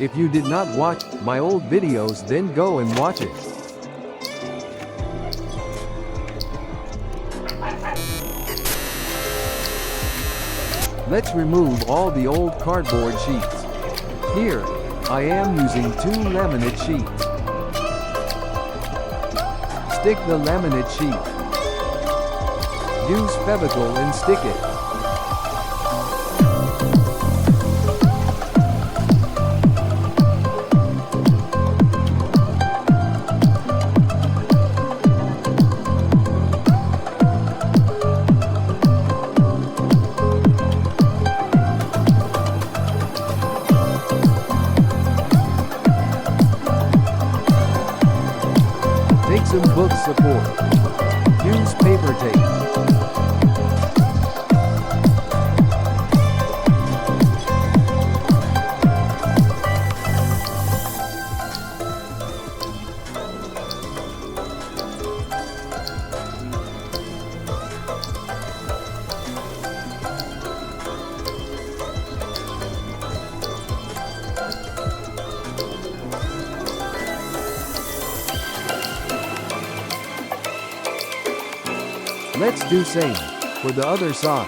If you did not watch my old videos, then go and watch it. Let's remove all the old cardboard sheets. Here, I am using 2 laminate sheets. Stick the laminate sheet. Use Fevicol and stick it. Take some book support. Use paper tape. Let's do same for the other side.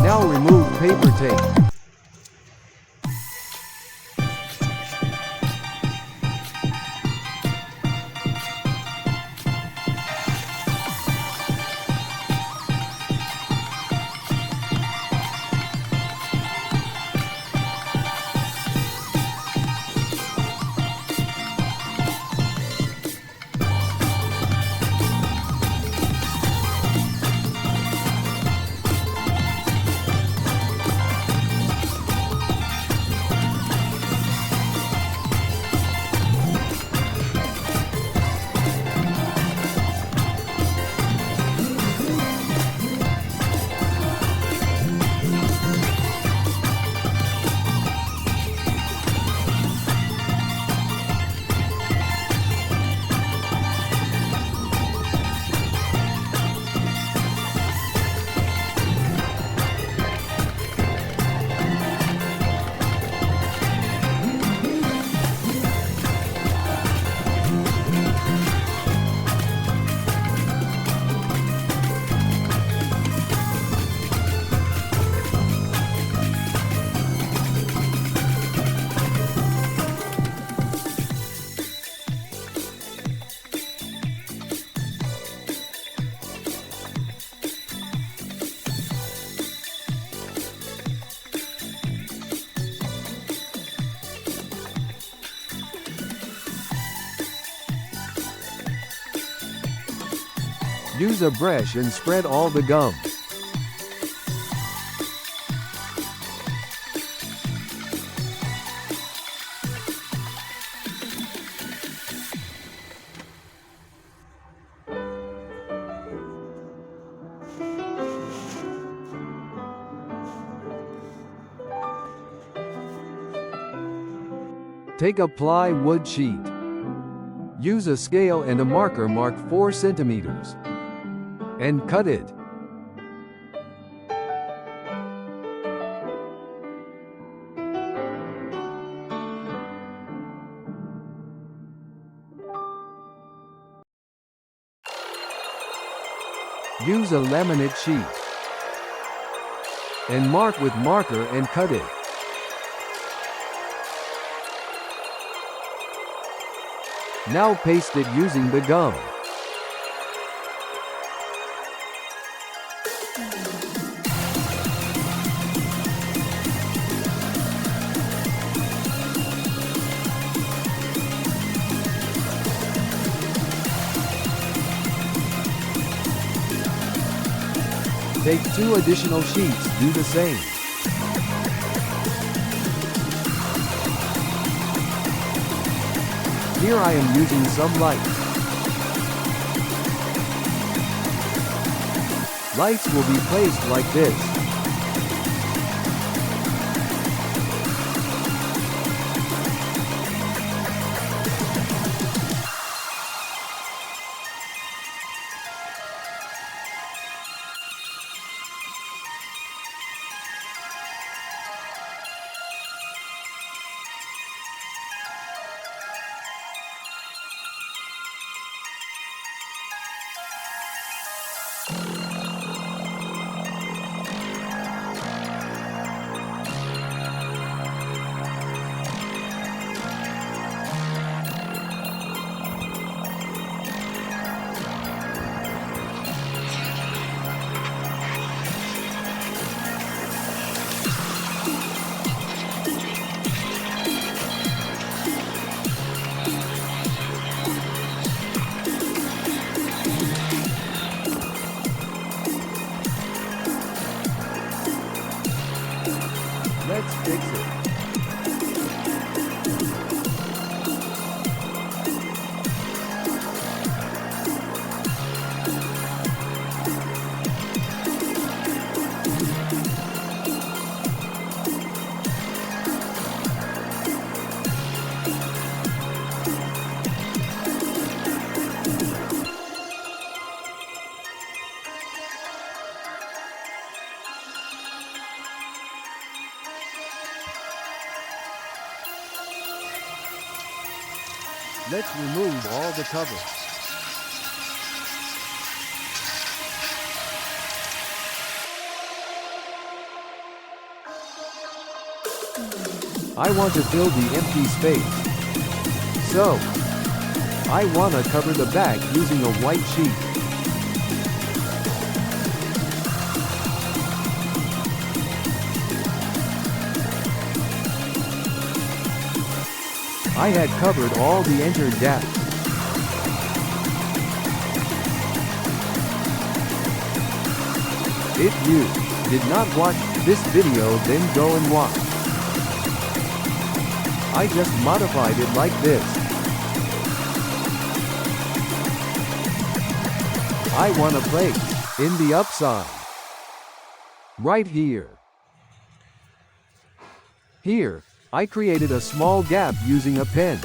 Now remove paper tape. Use a brush and spread all the gum. Take a plywood sheet. Use a scale and a marker, mark 4 centimeters. And cut it. Use a laminate sheet. And mark with marker and cut it. Now paste it using the gum. Take 2 additional sheets, do the same. Here I am using some lights. Lights will be placed like this. Let's fix it. Let's remove all the cover. I want to fill the empty space. So, I want to cover the back using a white sheet. I had covered all the entered gaps. If you did not watch this video, then go and watch. I just modified it like this. I want a place in the upside. Right here. Here, I created a small gap using a pen.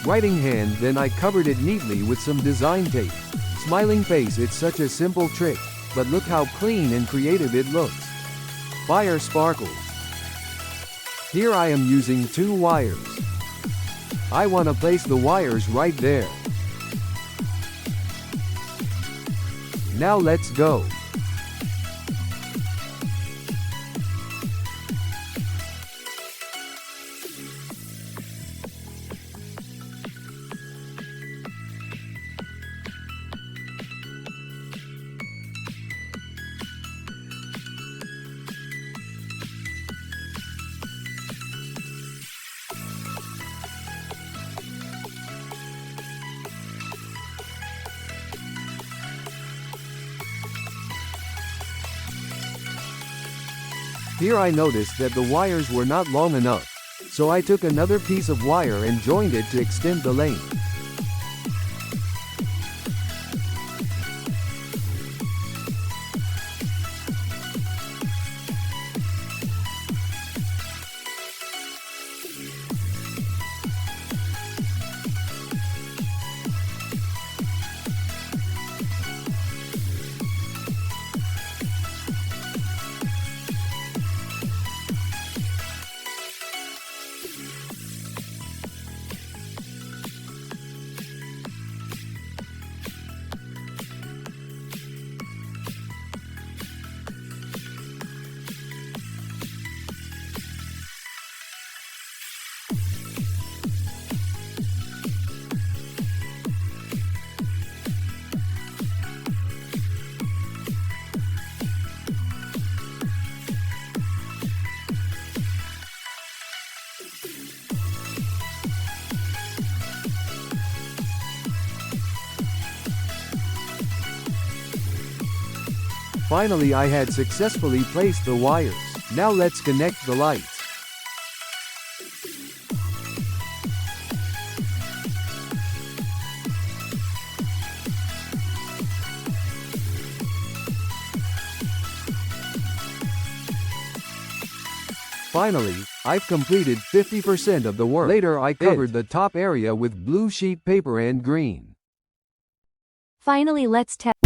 Writing hand, then I covered it neatly with some design tape. Smiling face, it's such a simple trick, but look how clean and creative it looks. Fire sparkles. Here I am using 2 wires. I want to place the wires right there. Now let's go. Here I noticed that the wires were not long enough, so I took another piece of wire and joined it to extend the length. Finally, I had successfully placed the wires. Now let's connect the lights. Finally, I've completed 50% of the work. Later I covered the top area with blue sheet paper and green. Finally, let's test.